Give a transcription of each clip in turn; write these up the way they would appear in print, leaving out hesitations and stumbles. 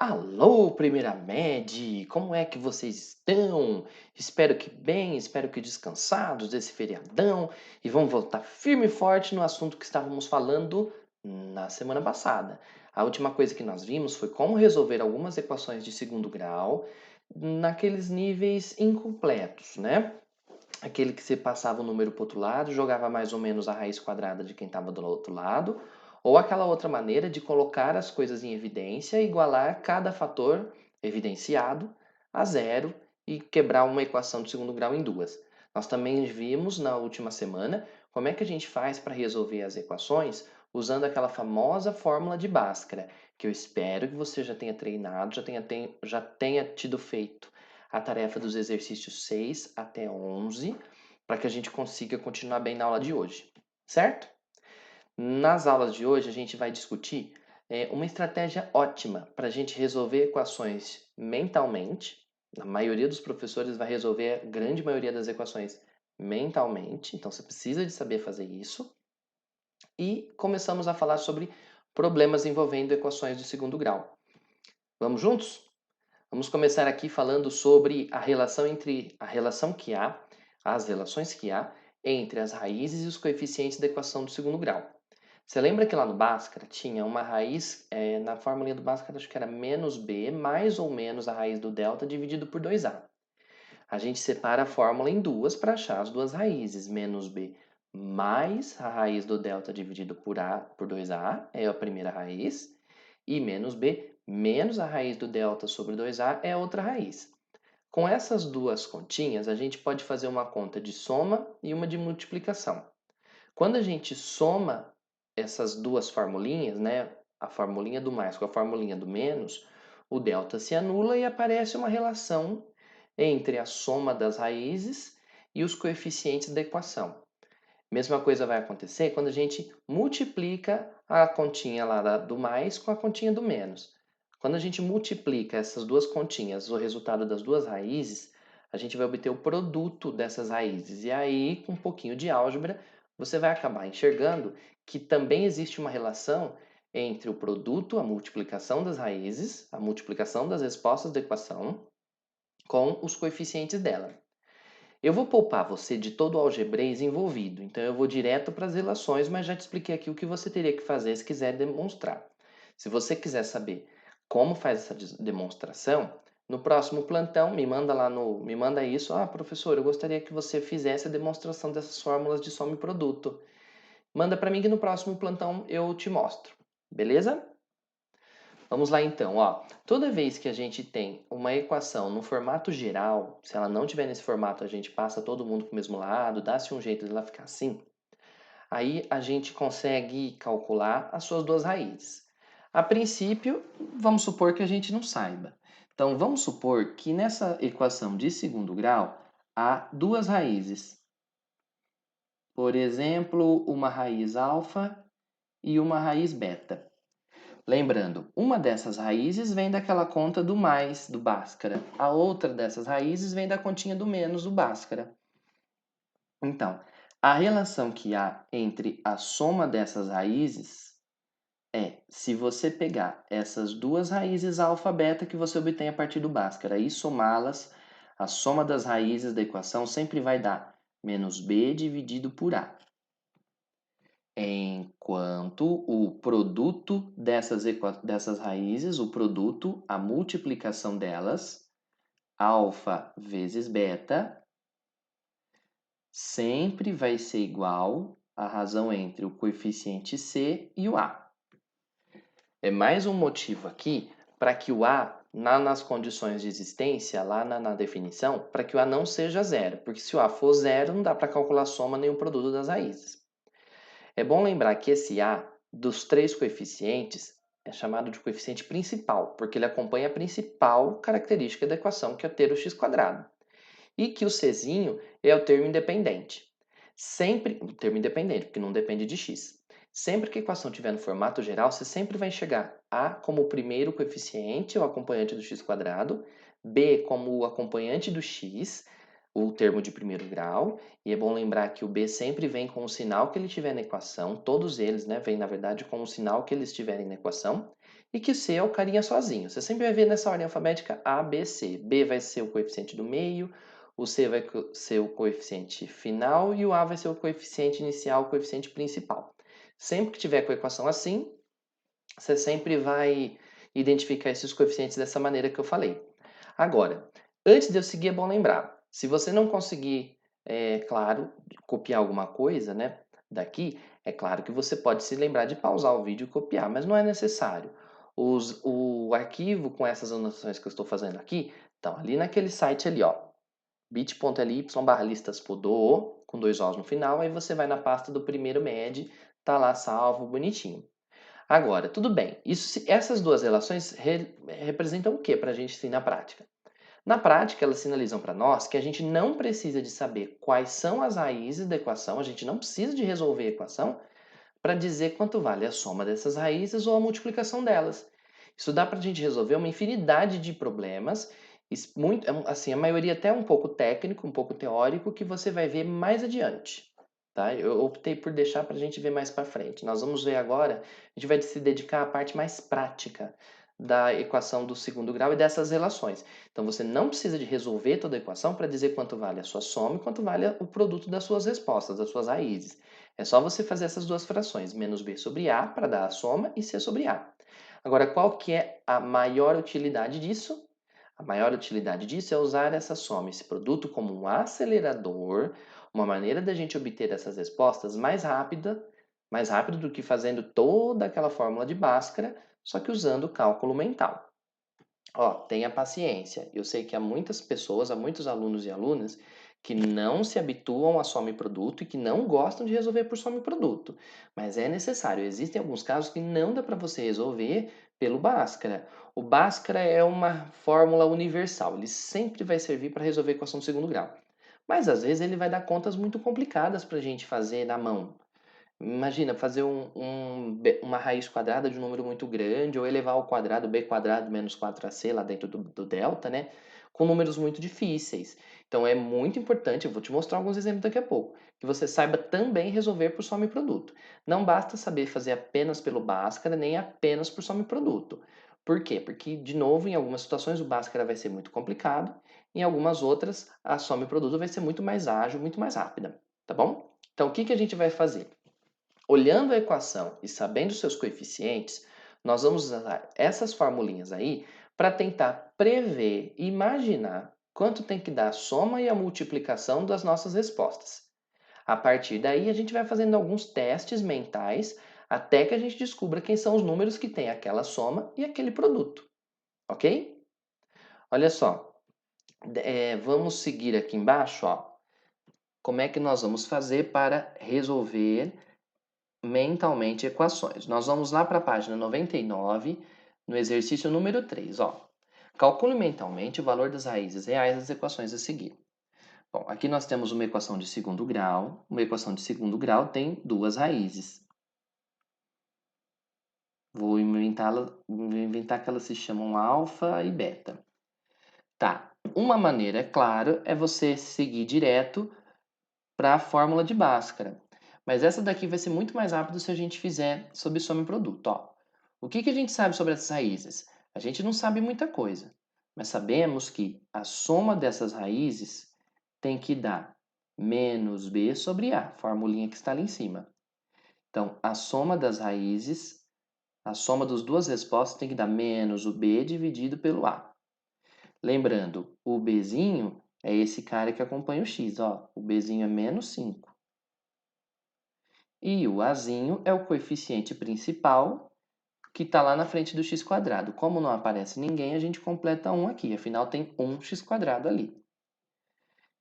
Alô, primeira MED! Como é que vocês estão? Espero que bem, espero que descansados desse feriadão e vamos voltar firme e forte no assunto que estávamos falando na semana passada. A última coisa que nós vimos foi como resolver algumas equações de segundo grau naqueles níveis incompletos, né? Aquele que você passava o número para o outro lado, jogava mais ou menos a raiz quadrada de quem estava do outro lado, ou aquela outra maneira de colocar as coisas em evidência e igualar cada fator evidenciado a zero e quebrar uma equação de segundo grau em duas. Nós também vimos na última semana como é que a gente faz para resolver as equações usando aquela famosa fórmula de Bhaskara, que eu espero que você já tenha treinado, já tenha tido feito a tarefa dos exercícios 6 até 11, para que a gente consiga continuar bem na aula de hoje, certo? Nas aulas de hoje, a gente vai discutir uma estratégia ótima para a gente resolver equações mentalmente. A maioria dos professores vai resolver a grande maioria das equações mentalmente, então você precisa de saber fazer isso. E começamos a falar sobre problemas envolvendo equações de segundo grau. Vamos juntos? Vamos começar aqui falando sobre as relações que há entre as raízes e os coeficientes da equação do segundo grau. Você lembra que lá no Bhaskara tinha uma raiz, na fórmula do Bhaskara acho que era menos b mais ou menos a raiz do delta dividido por 2a. A gente separa a fórmula em duas para achar as duas raízes. Menos b mais a raiz do delta dividido por 2a é a primeira raiz. E menos b menos a raiz do delta sobre 2a é a outra raiz. Com essas duas continhas, a gente pode fazer uma conta de soma e uma de multiplicação. Quando a gente soma essas duas formulinhas, né, a formulinha do mais com a formulinha do menos, o delta se anula e aparece uma relação entre a soma das raízes e os coeficientes da equação. Mesma coisa vai acontecer quando a gente multiplica a continha lá do mais com a continha do menos. Quando a gente multiplica essas duas continhas, o resultado das duas raízes, a gente vai obter o produto dessas raízes. E aí, com um pouquinho de álgebra, você vai acabar enxergando que também existe uma relação entre o produto, a multiplicação das raízes, a multiplicação das respostas da equação, com os coeficientes dela. Eu vou poupar você de todo o algebrez envolvido, então eu vou direto para as relações, mas já te expliquei aqui o que você teria que fazer se quiser demonstrar. Se você quiser saber como faz essa demonstração, no próximo plantão me manda isso, professor, eu gostaria que você fizesse a demonstração dessas fórmulas de soma e produto. Manda para mim que no próximo plantão eu te mostro. Beleza? Vamos lá então, ó. Toda vez que a gente tem uma equação no formato geral, se ela não tiver nesse formato, a gente passa todo mundo para o mesmo lado, dá-se um jeito de ela ficar assim, aí a gente consegue calcular as suas duas raízes. A princípio, vamos supor que a gente não saiba. Então, vamos supor que nessa equação de segundo grau há duas raízes. Por exemplo, uma raiz alfa e uma raiz beta. Lembrando, uma dessas raízes vem daquela conta do mais do Bhaskara. A outra dessas raízes vem da continha do menos do Bhaskara. Então, a relação que há entre a soma dessas raízes é se você pegar essas duas raízes alfa e beta que você obtém a partir do Bhaskara e somá-las, a soma das raízes da equação sempre vai dar menos b dividido por a. Enquanto o produto dessas raízes, o produto, a multiplicação delas, alfa vezes beta, sempre vai ser igual à razão entre o coeficiente c e o a. É mais um motivo aqui para que o a, nas condições de existência, lá na definição, para que o a não seja zero, porque se o a for zero, não dá para calcular a soma nem o produto das raízes. É bom lembrar que esse A dos três coeficientes é chamado de coeficiente principal, porque ele acompanha a principal característica da equação, que é ter o x². E que o Czinho é o termo independente. Sempre, o termo independente, porque não depende de x. Sempre que a equação estiver no formato geral, você sempre vai enxergar A como o primeiro coeficiente, o acompanhante do x², B como o acompanhante do x, o termo de primeiro grau, e é bom lembrar que o b sempre vem com o sinal que ele tiver na equação, todos eles, né, vêm na verdade com o sinal que eles tiverem na equação, e que o C é o carinha sozinho. Você sempre vai ver nessa ordem alfabética A, B, C. B vai ser o coeficiente do meio, o C vai ser o coeficiente final e o A vai ser o coeficiente inicial, o coeficiente principal. Sempre que tiver com a equação assim, você sempre vai identificar esses coeficientes dessa maneira que eu falei. Agora, antes de eu seguir, é bom lembrar, se você não conseguir, claro, copiar alguma coisa, né, daqui, é claro que você pode se lembrar de pausar o vídeo e copiar, mas não é necessário. O arquivo com essas anotações que eu estou fazendo aqui estão ali naquele site ali, ó, bit.ly/listaspodo, com dois Os no final, aí você vai na pasta do primeiro MED, tá lá salvo, bonitinho. Agora, tudo bem, essas duas relações representam o que para a gente sim na prática? Na prática, elas sinalizam para nós que a gente não precisa de saber quais são as raízes da equação, a gente não precisa de resolver a equação para dizer quanto vale a soma dessas raízes ou a multiplicação delas. Isso dá para a gente resolver uma infinidade de problemas, muito, assim, a maioria até um pouco técnico, um pouco teórico, que você vai ver mais adiante. Tá? Eu optei por deixar para a gente ver mais para frente. Nós vamos ver agora, a gente vai se dedicar à parte mais prática da equação do segundo grau e dessas relações. Então você não precisa de resolver toda a equação para dizer quanto vale a sua soma e quanto vale o produto das suas respostas, das suas raízes. É só você fazer essas duas frações, menos b sobre a para dar a soma e c sobre a. Agora, qual que é a maior utilidade disso? A maior utilidade disso é usar essa soma, esse produto, como um acelerador, uma maneira da gente obter essas respostas mais rápido do que fazendo toda aquela fórmula de Bhaskara, só que usando o cálculo mental. Ó, tenha paciência. Eu sei que há muitas pessoas, há muitos alunos e alunas que não se habituam a soma e produto e que não gostam de resolver por soma e produto. Mas é necessário. Existem alguns casos que não dá para você resolver pelo Bhaskara. O Bhaskara é uma fórmula universal. Ele sempre vai servir para resolver a equação do segundo grau. Mas às vezes ele vai dar contas muito complicadas para a gente fazer na mão. Imagina fazer uma raiz quadrada de um número muito grande, ou elevar ao quadrado b quadrado menos 4ac lá dentro do delta, né? Com números muito difíceis. Então é muito importante, eu vou te mostrar alguns exemplos daqui a pouco, que você saiba também resolver por soma e produto. Não basta saber fazer apenas pelo Bhaskara, nem apenas por soma e produto. Por quê? Porque, de novo, em algumas situações o Bhaskara vai ser muito complicado, em algumas outras a soma e produto vai ser muito mais ágil, muito mais rápida, tá bom? Então o que que a gente vai fazer? Olhando a equação e sabendo seus coeficientes, nós vamos usar essas formulinhas aí para tentar prever e imaginar quanto tem que dar a soma e a multiplicação das nossas respostas. A partir daí, a gente vai fazendo alguns testes mentais até que a gente descubra quem são os números que tem aquela soma e aquele produto, ok? Olha só, vamos seguir aqui embaixo, ó, como é que nós vamos fazer para resolver mentalmente equações. Nós vamos lá para a página 99, no exercício número 3. Ó. Calcule mentalmente o valor das raízes reais das equações a seguir. Bom, aqui nós temos uma equação de segundo grau. Uma equação de segundo grau tem duas raízes. Vou inventar que elas se chamam alfa e beta. Tá, uma maneira, é claro, é você seguir direto para a fórmula de Bhaskara. Mas essa daqui vai ser muito mais rápido se a gente fizer sob soma e produto. Ó. O que a gente sabe sobre essas raízes? A gente não sabe muita coisa, mas sabemos que a soma dessas raízes tem que dar menos b sobre a, formulinha que está ali em cima. Então, a soma das raízes, a soma das duas respostas tem que dar menos o b dividido pelo a. Lembrando, o bzinho é esse cara que acompanha o x, ó. O bzinho é menos 5. E o azinho é o coeficiente principal que está lá na frente do x quadrado. Como não aparece ninguém, a gente completa 1 aqui, afinal tem 1x quadrado ali.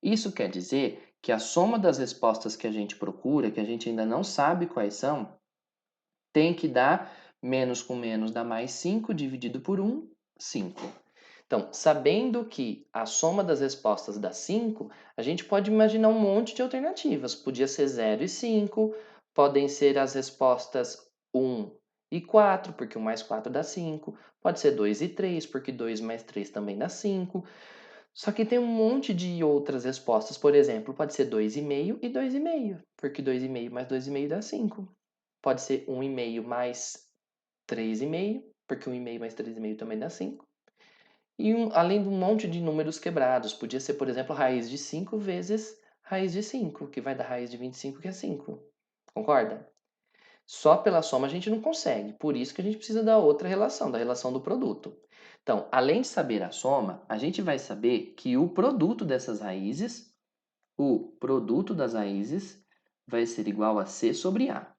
Isso quer dizer que a soma das respostas que a gente procura, que a gente ainda não sabe quais são, tem que dar menos com menos dá mais 5, dividido por 1, 5. Então, sabendo que a soma das respostas dá 5, a gente pode imaginar um monte de alternativas. Podia ser 0 e 5, podem ser as respostas 1 e 4, porque 1 mais 4 dá 5. Pode ser 2 e 3, porque 2 mais 3 também dá 5. Só que tem um monte de outras respostas. Por exemplo, pode ser 2,5 e 2,5, porque 2,5 mais 2,5 dá 5. Pode ser 1,5 mais 3,5, porque 1,5 mais 3,5 também dá 5. E além de um monte de números quebrados. Podia ser, por exemplo, raiz de 5 vezes raiz de 5, que vai dar raiz de 25, que é 5. Concorda? Só pela soma a gente não consegue, por isso que a gente precisa da outra relação, da relação do produto. Então, além de saber a soma, a gente vai saber que o produto dessas raízes, o produto das raízes, vai ser igual a C sobre A.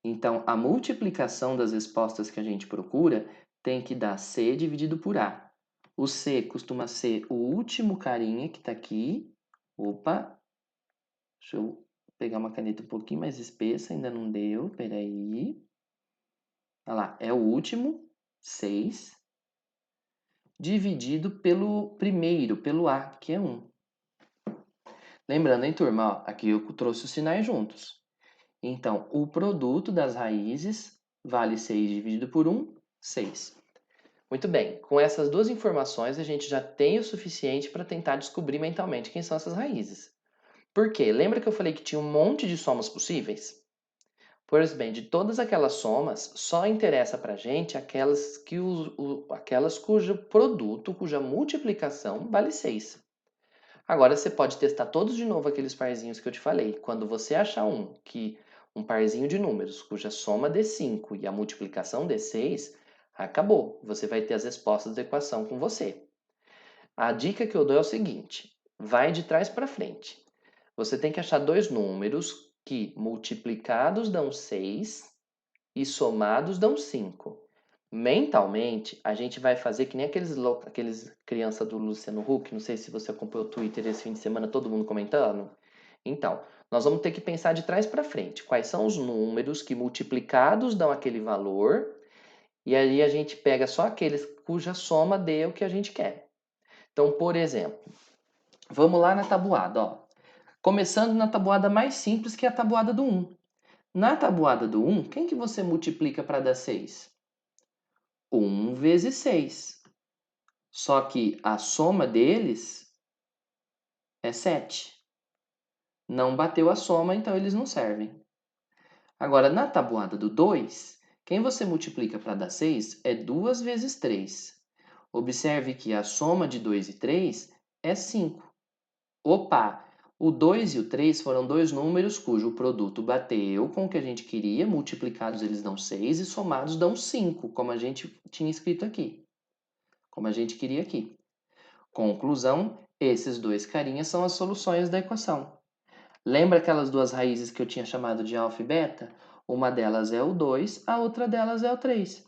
Então, a multiplicação das respostas que a gente procura tem que dar C dividido por A. O C costuma ser o último carinha que está aqui. Opa, deixa eu pegar uma caneta um pouquinho mais espessa, ainda não deu, peraí. Olha lá, é o último, 6, dividido pelo primeiro, pelo A, que é 1. Lembrando, hein, turma, ó, aqui eu trouxe os sinais juntos. Então, o produto das raízes vale 6 dividido por 1, 6. Muito bem, com essas duas informações a gente já tem o suficiente para tentar descobrir mentalmente quem são essas raízes. Por quê? Lembra que eu falei que tinha um monte de somas possíveis? Pois bem, de todas aquelas somas, só interessa para a gente aquelas cujo produto, cuja multiplicação vale 6. Agora você pode testar todos de novo aqueles parzinhos que eu te falei. Quando você achar um parzinho de números cuja soma dê 5 e a multiplicação dê 6, acabou. Você vai ter as respostas da equação com você. A dica que eu dou é o seguinte: vai de trás para frente. Você tem que achar dois números que multiplicados dão 6 e somados dão 5. Mentalmente, a gente vai fazer que nem aqueles criança do Luciano Huck, não sei se você acompanhou o Twitter esse fim de semana, todo mundo comentando. Então, nós vamos ter que pensar de trás para frente. Quais são os números que multiplicados dão aquele valor, e aí a gente pega só aqueles cuja soma dê o que a gente quer. Então, por exemplo, vamos lá na tabuada, ó. Começando na tabuada mais simples, que é a tabuada do 1. Na tabuada do 1, quem que você multiplica para dar 6? 1 vezes 6. Só que a soma deles é 7. Não bateu a soma, então eles não servem. Agora, na tabuada do 2, quem você multiplica para dar 6 é 2 vezes 3. Observe que a soma de 2 e 3 é 5. Opa! O 2 e o 3 foram dois números cujo produto bateu com o que a gente queria, multiplicados eles dão 6 e somados dão 5, como a gente tinha escrito aqui. Como a gente queria aqui. Conclusão, esses dois carinhas são as soluções da equação. Lembra aquelas duas raízes que eu tinha chamado de alfa e beta? Uma delas é o 2, a outra delas é o 3.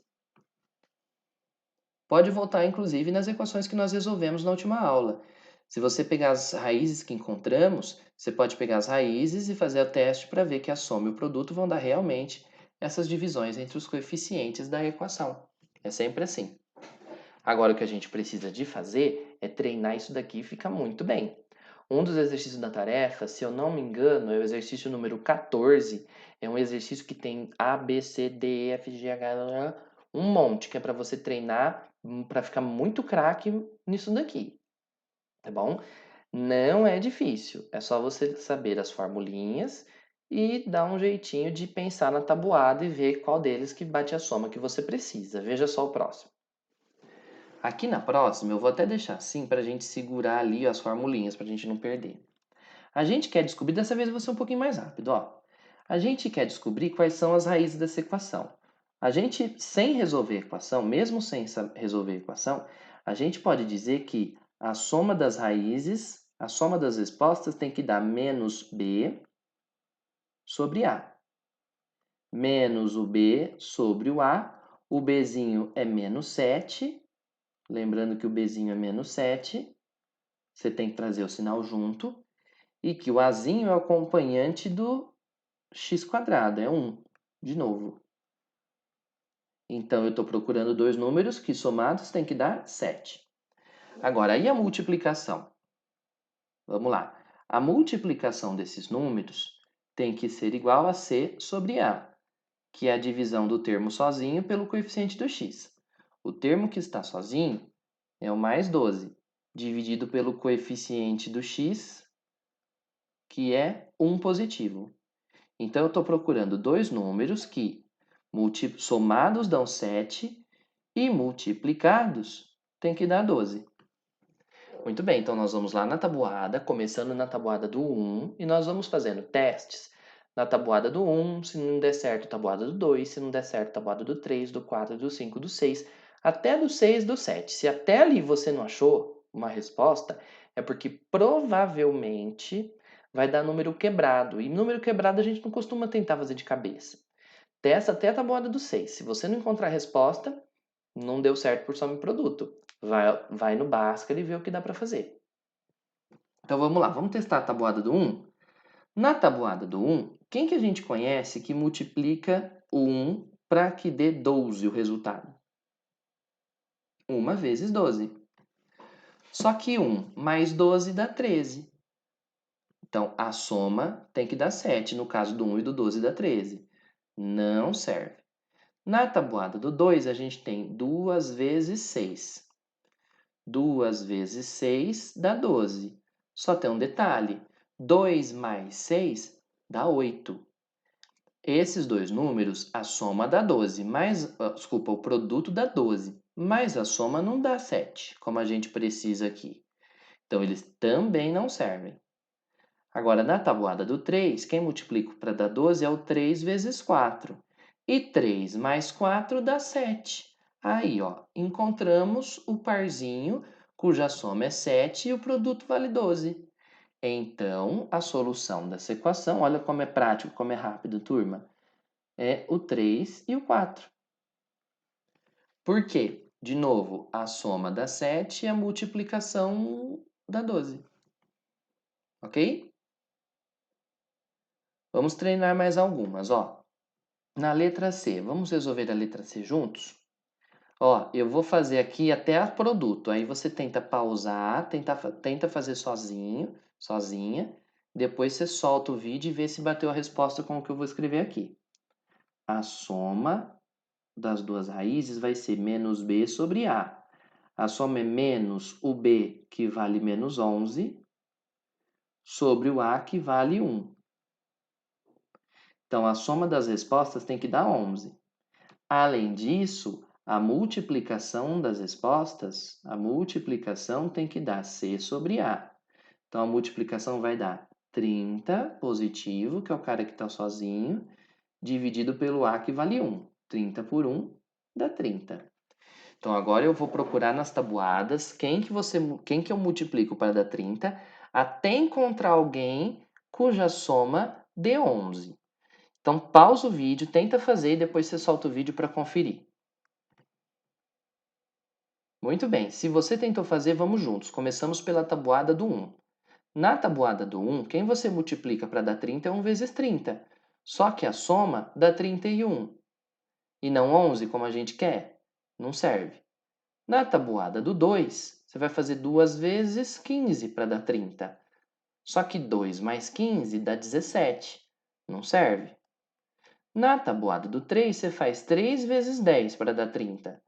Pode voltar, inclusive, nas equações que nós resolvemos na última aula. Se você pegar as raízes que encontramos, você pode pegar as raízes e fazer o teste para ver que a soma e o produto vão dar realmente essas divisões entre os coeficientes da equação. É sempre assim. Agora, o que a gente precisa de fazer é treinar isso daqui e ficar muito bem. Um dos exercícios da tarefa, se eu não me engano, é o exercício número 14. É um exercício que tem A, B, C, D, E, F, G, H, um monte, que é para você treinar para ficar muito craque nisso daqui. Tá bom? Não é difícil, é só você saber as formulinhas e dar um jeitinho de pensar na tabuada e ver qual deles que bate a soma que você precisa. Veja só o próximo. Aqui na próxima eu vou até deixar assim para a gente segurar ali as formulinhas para a gente não perder. A gente quer descobrir, dessa vez eu vou ser um pouquinho mais rápido, ó. A gente quer descobrir quais são as raízes dessa equação. A gente, sem resolver a equação, mesmo sem resolver a equação, a gente pode dizer que a soma das raízes, a soma das respostas tem que dar menos b sobre a. Menos o b sobre o a. O bzinho é menos 7. Lembrando que o bzinho é menos 7. Você tem que trazer o sinal junto. E que o azinho é o acompanhante do x², é 1, de novo. Então, eu estou procurando dois números que somados tem que dar 7. Agora, e a multiplicação? Vamos lá. A multiplicação desses números tem que ser igual a C sobre A, que é a divisão do termo sozinho pelo coeficiente do x. O termo que está sozinho é o mais 12, dividido pelo coeficiente do x, que é 1 positivo. Então, eu estou procurando dois números que somados dão 7 e multiplicados tem que dar 12. Muito bem, então nós vamos lá na tabuada, começando na tabuada do 1, e nós vamos fazendo testes. Na tabuada do 1, se não der certo, tabuada do 2, se não der certo, tabuada do 3, do 4, do 5, do 6, até do 6, do 7. Se até ali você não achou uma resposta, é porque provavelmente vai dar número quebrado. E número quebrado a gente não costuma tentar fazer de cabeça. Testa até a tabuada do 6. Se você não encontrar a resposta, não deu certo por some produto. Vai no Bhaskara e vê o que dá para fazer. Então vamos lá, vamos testar a tabuada do 1? Na tabuada do 1, quem que a gente conhece que multiplica o 1 para que dê 12 o resultado? 1 vezes 12. Só que 1 mais 12 dá 13. Então a soma tem que dar 7. No caso do 1 e do 12 dá 13. Não serve. Na tabuada do 2, a gente tem 2 vezes 6. 2 vezes 6 dá 12. Só tem um detalhe: 2 mais 6 dá 8. Esses dois números, a soma dá 12, desculpa, o produto dá 12, mas a soma não dá 7, como a gente precisa aqui. Então, eles também não servem. Agora, na tabuada do 3, quem multiplica para dar 12 é o 3 vezes 4. E 3 mais 4 dá 7. Aí, ó, encontramos o parzinho cuja soma é 7 e o produto vale 12. Então, a solução dessa equação, olha como é prático, como é rápido, turma, é o 3 e o 4. Por quê? De novo, a soma dá 7 e a multiplicação dá 12. Ok? Vamos treinar mais algumas, ó. Na letra C, vamos resolver a letra C juntos? Ó, eu vou fazer aqui até a produto. Aí você tenta pausar, tenta fazer sozinho, sozinha. Depois você solta o vídeo e vê se bateu a resposta com o que eu vou escrever aqui. A soma das duas raízes vai ser menos b sobre a. A soma é menos o b, que vale menos 11, sobre o a, que vale 1. Então, a soma das respostas tem que dar 11. Além disso, a multiplicação das respostas, a multiplicação tem que dar C sobre A. Então, a multiplicação vai dar 30 positivo, que é o cara que está sozinho, dividido pelo A, que vale 1. 30 por 1 dá 30. Então, agora eu vou procurar nas tabuadas quem que eu multiplico para dar 30, até encontrar alguém cuja soma dê 11. Então, pausa o vídeo, tenta fazer e depois você solta o vídeo para conferir. Muito bem, se você tentou fazer, vamos juntos. Começamos pela tabuada do 1. Na tabuada do 1, quem você multiplica para dar 30 é 1 vezes 30. Só que a soma dá 31. E não 11, como a gente quer. Não serve. Na tabuada do 2, você vai fazer 2 vezes 15 para dar 30. Só que 2 mais 15 dá 17. Não serve. Na tabuada do 3, você faz 3 vezes 10 para dar 30.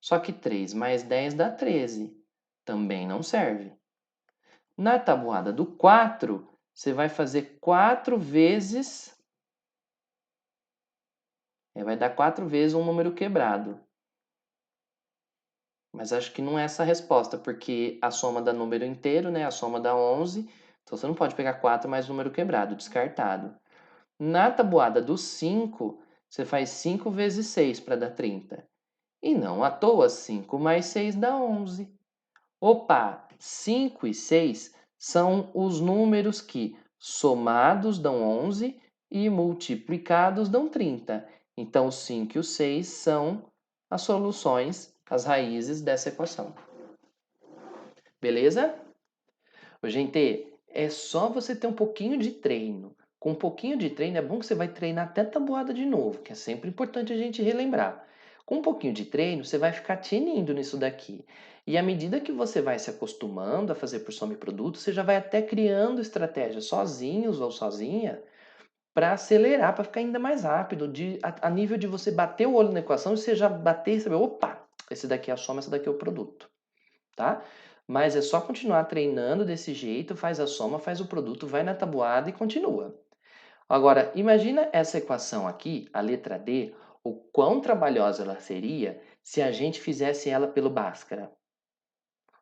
Só que 3 mais 10 dá 13. Também não serve. Na tabuada do 4, você vai fazer 4 vezes... vai dar 4 vezes um número quebrado. Mas acho que não é essa a resposta, porque a soma dá número inteiro, né? A soma dá 11. Então, você não pode pegar 4 mais número quebrado, descartado. Na tabuada do 5, você faz 5 vezes 6 para dar 30. E não à toa, 5 mais 6 dá 11. Opa, 5 e 6 são os números que somados dão 11 e multiplicados dão 30. Então, o 5 e o 6 são as soluções, as raízes dessa equação. Beleza? Ô, gente, é só você ter um pouquinho de treino. Com um pouquinho de treino, é bom que você vai treinar até tabuada de novo, que é sempre importante a gente relembrar. Com um pouquinho de treino, você vai ficar tinindo nisso daqui. E à medida que você vai se acostumando a fazer por soma e produto, você já vai até criando estratégias sozinhos ou sozinha para acelerar, para ficar ainda mais rápido, a nível de você bater o olho na equação e você já bater e saber, opa, esse daqui é a soma, esse daqui é o produto, tá? Mas é só continuar treinando desse jeito, faz a soma, faz o produto, vai na tabuada e continua. Agora, imagina essa equação aqui, a letra D, o quão trabalhosa ela seria se a gente fizesse ela pelo Bhaskara?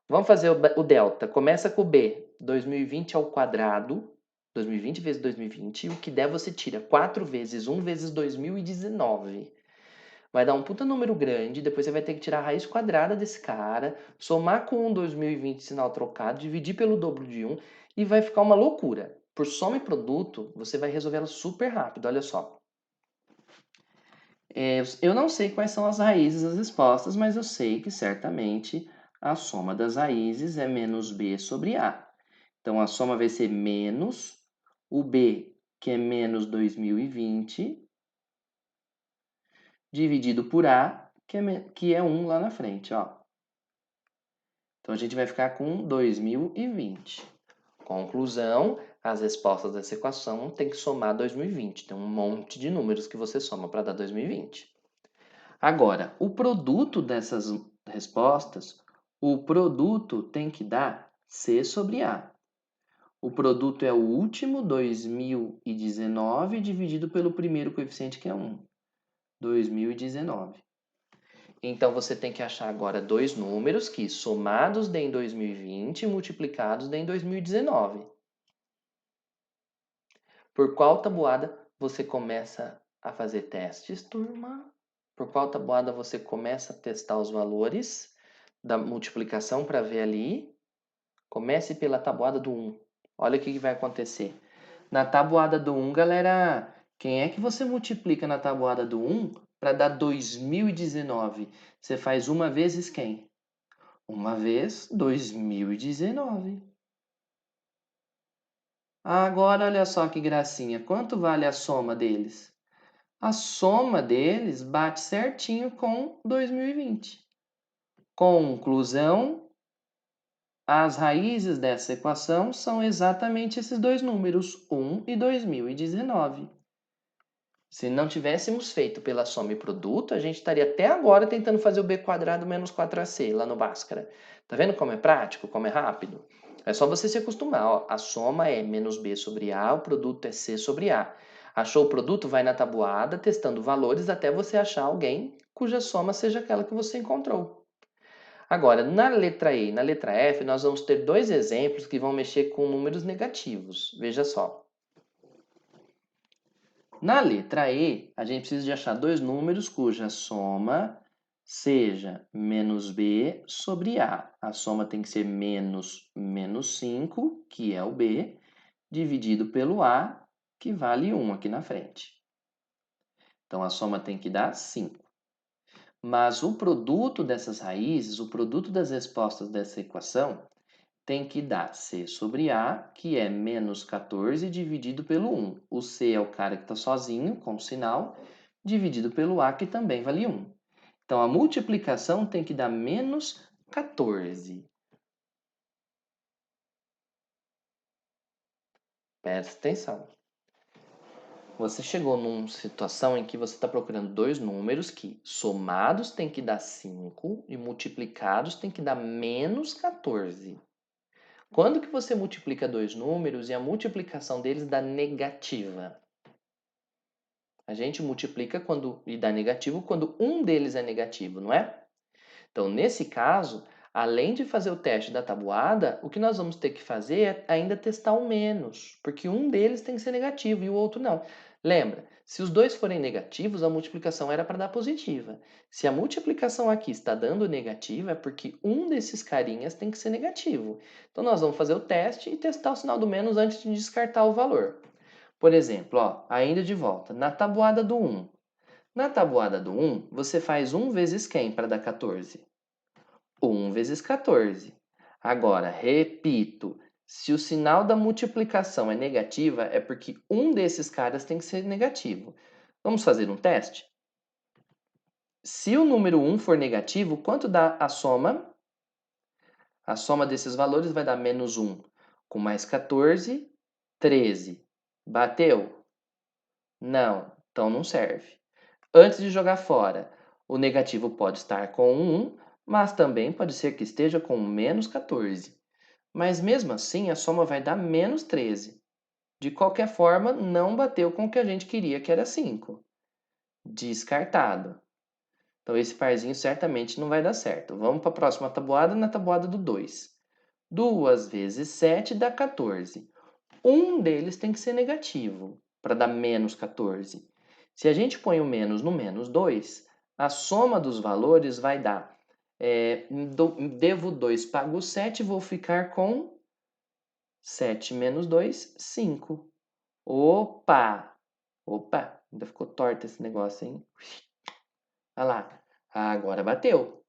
Vamos fazer o delta. Começa com o b, 2020 ao quadrado, 2020 vezes 2020, e o que der você tira 4 vezes 1 vezes 2019. Vai dar um puta número grande, depois você vai ter que tirar a raiz quadrada desse cara, somar com um 2020 sinal trocado, dividir pelo dobro de 1 e vai ficar uma loucura. Por soma e produto, você vai resolver ela super rápido, olha só. Eu não sei quais são as raízes das respostas, mas eu sei que certamente a soma das raízes é menos b sobre a. Então, a soma vai ser menos o b, que é menos 2020, dividido por a, que é 1 lá na frente, ó. Então, a gente vai ficar com 2020. Conclusão, as respostas dessa equação tem que somar 2020. Tem um monte de números que você soma para dar 2020. Agora, o produto dessas respostas, o produto tem que dar C sobre A. O produto é o último, 2019, dividido pelo primeiro coeficiente, que é 1. 2019. Então, você tem que achar agora dois números que, somados deem 2020 e multiplicados deem 2019. Por qual tabuada você começa a fazer testes, turma? Por qual tabuada você começa a testar os valores da multiplicação para ver ali? Comece pela tabuada do 1. Olha o que vai acontecer. Na tabuada do 1, galera, quem é que você multiplica na tabuada do 1 para dar 2019? Você faz uma vezes quem? Uma vez 2019. Agora, olha só que gracinha. Quanto vale a soma deles? A soma deles bate certinho com 2020. Conclusão, as raízes dessa equação são exatamente esses dois números, 1 e 2019. Se não tivéssemos feito pela soma e produto, a gente estaria até agora tentando fazer o b quadrado menos 4ac lá no Bhaskara. Tá vendo como é prático, como é rápido? É só você se acostumar. Ó. A soma é menos b sobre a, o produto é c sobre a. Achou o produto? Vai na tabuada, testando valores até você achar alguém cuja soma seja aquela que você encontrou. Agora, na letra E e na letra F, nós vamos ter dois exemplos que vão mexer com números negativos. Veja só. Na letra E, a gente precisa de achar dois números cuja soma seja menos b sobre a. A soma tem que ser menos 5, que é o b, dividido pelo a, que vale 1 aqui na frente. Então, a soma tem que dar 5. Mas o produto dessas raízes, o produto das respostas dessa equação, tem que dar C sobre A, que é menos 14 dividido pelo 1. O C é o cara que está sozinho, com o sinal, dividido pelo A, que também vale 1. Então, a multiplicação tem que dar menos 14. Presta atenção. Você chegou numa situação em que você está procurando dois números que somados tem que dar 5 e multiplicados tem que dar menos 14. Quando que você multiplica dois números e a multiplicação deles dá negativa? A gente multiplica e dá negativo quando um deles é negativo, não é? Então, nesse caso, além de fazer o teste da tabuada, o que nós vamos ter que fazer é ainda testar o menos, porque um deles tem que ser negativo e o outro não. Lembra, se os dois forem negativos, a multiplicação era para dar positiva. Se a multiplicação aqui está dando negativa, é porque um desses carinhas tem que ser negativo. Então, nós vamos fazer o teste e testar o sinal do menos antes de descartar o valor. Por exemplo, ó, ainda de volta, na tabuada do 1. Na tabuada do 1, você faz 1 vezes quem para dar 14? 1 vezes 14. Agora, repito, se o sinal da multiplicação é negativa, é porque um desses caras tem que ser negativo. Vamos fazer um teste? Se o número 1 for negativo, quanto dá a soma? A soma desses valores vai dar menos 1. Com mais 14, 13. Bateu? Não, então não serve. Antes de jogar fora, o negativo pode estar com 1, mas também pode ser que esteja com menos 14. Mas mesmo assim, a soma vai dar menos 13. De qualquer forma, não bateu com o que a gente queria, que era 5. Descartado. Então, esse parzinho certamente não vai dar certo. Vamos para a próxima tabuada, na tabuada do 2. 2 vezes 7 dá 14. Um deles tem que ser negativo, para dar menos 14. Se a gente põe o menos no menos 2, a soma dos valores vai dar... devo 2, pago 7, vou ficar com 7 menos 2, 5. Opa! Opa! Ainda ficou torto esse negócio, hein? Olha lá. Agora bateu.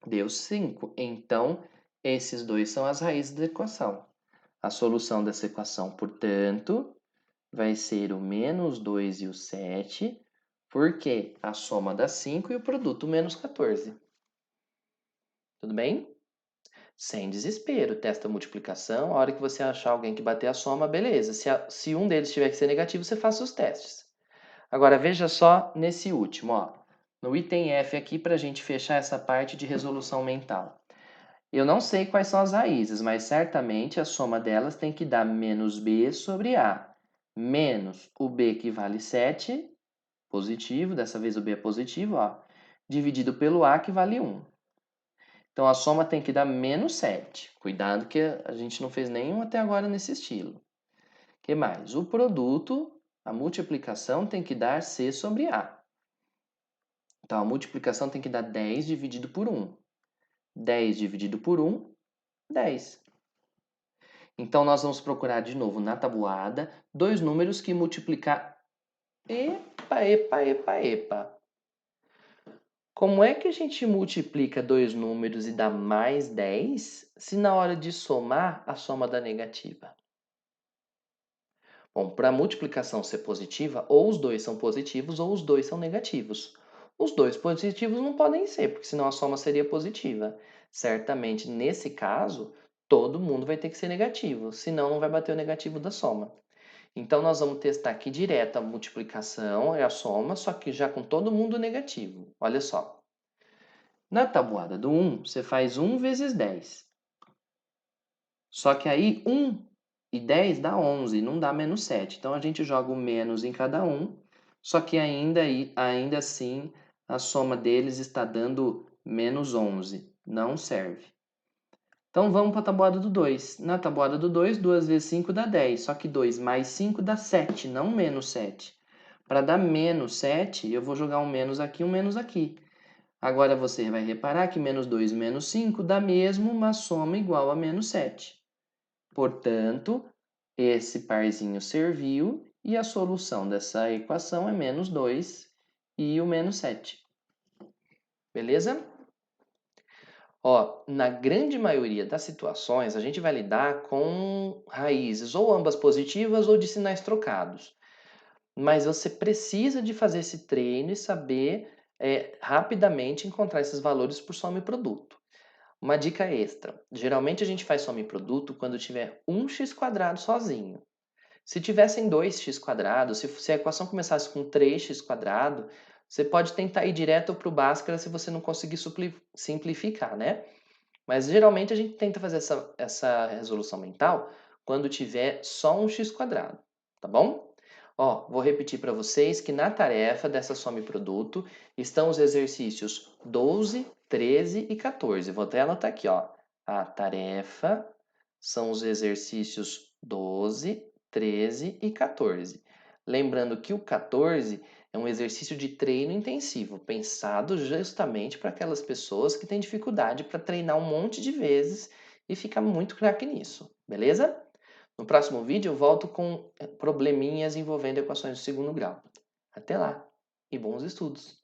Deu 5. Então, esses dois são as raízes da equação. A solução dessa equação, portanto, vai ser o menos 2 e o 7, porque a soma dá 5 e o produto menos 14. Tudo bem? Sem desespero, testa a multiplicação. A hora que você achar alguém que bater a soma, beleza. Se um deles tiver que ser negativo, você faça os testes. Agora, veja só nesse último, ó. No item F aqui, para a gente fechar essa parte de resolução mental. Eu não sei quais são as raízes, mas certamente a soma delas tem que dar menos b sobre a. Menos o b que vale 7, positivo, dessa vez o b é positivo, ó, dividido pelo a que vale 1. Então a soma tem que dar menos 7. Cuidado que a gente não fez nenhum até agora nesse estilo. O que mais? O produto, a multiplicação tem que dar c sobre a. Então a multiplicação tem que dar 10 dividido por 1. 10 dividido por 1, 10. Então, nós vamos procurar de novo na tabuada dois números que multiplicar... Epa. Como é que a gente multiplica dois números e dá mais 10 se na hora de somar a soma dá negativa? Bom, para a multiplicação ser positiva, ou os dois são positivos ou os dois são negativos. Os dois positivos não podem ser, porque senão a soma seria positiva. Certamente, nesse caso, todo mundo vai ter que ser negativo, senão não vai bater o negativo da soma. Então, nós vamos testar aqui direto a multiplicação e a soma, só que já com todo mundo negativo. Olha só. Na tabuada do 1, você faz 1 vezes 10. Só que aí 1 e 10 dá 11, não dá menos 7. Então, a gente joga o menos em cada um, só que ainda assim a soma deles está dando menos 11. Não serve. Então, vamos para a tabuada do 2. Na tabuada do 2, 2 vezes 5 dá 10. Só que 2 mais 5 dá 7, não menos 7. Para dar menos 7, eu vou jogar um menos aqui, um menos aqui. Agora, você vai reparar que menos 2 menos 5 dá mesmo uma soma igual a menos 7. Portanto, esse parzinho serviu e a solução dessa equação é menos 2 e o menos 7. Beleza? Ó, na grande maioria das situações, a gente vai lidar com raízes ou ambas positivas ou de sinais trocados. Mas você precisa de fazer esse treino e saber rapidamente encontrar esses valores por soma e produto. Uma dica extra. Geralmente a gente faz soma e produto quando tiver um x² sozinho. Se tivessem 2x², se a equação começasse com 3x², você pode tentar ir direto para o Bhaskara se você não conseguir simplificar, né? Mas geralmente a gente tenta fazer essa resolução mental quando tiver só um x², tá bom? Ó, vou repetir para vocês que na tarefa dessa soma e produto estão os exercícios 12, 13 e 14. Vou até anotar aqui, ó. A tarefa são os exercícios 12, 13 e 14. Lembrando que o 14 é um exercício de treino intensivo, pensado justamente para aquelas pessoas que têm dificuldade para treinar um monte de vezes e ficar muito craque nisso, beleza? No próximo vídeo eu volto com probleminhas envolvendo equações do segundo grau. Até lá e bons estudos!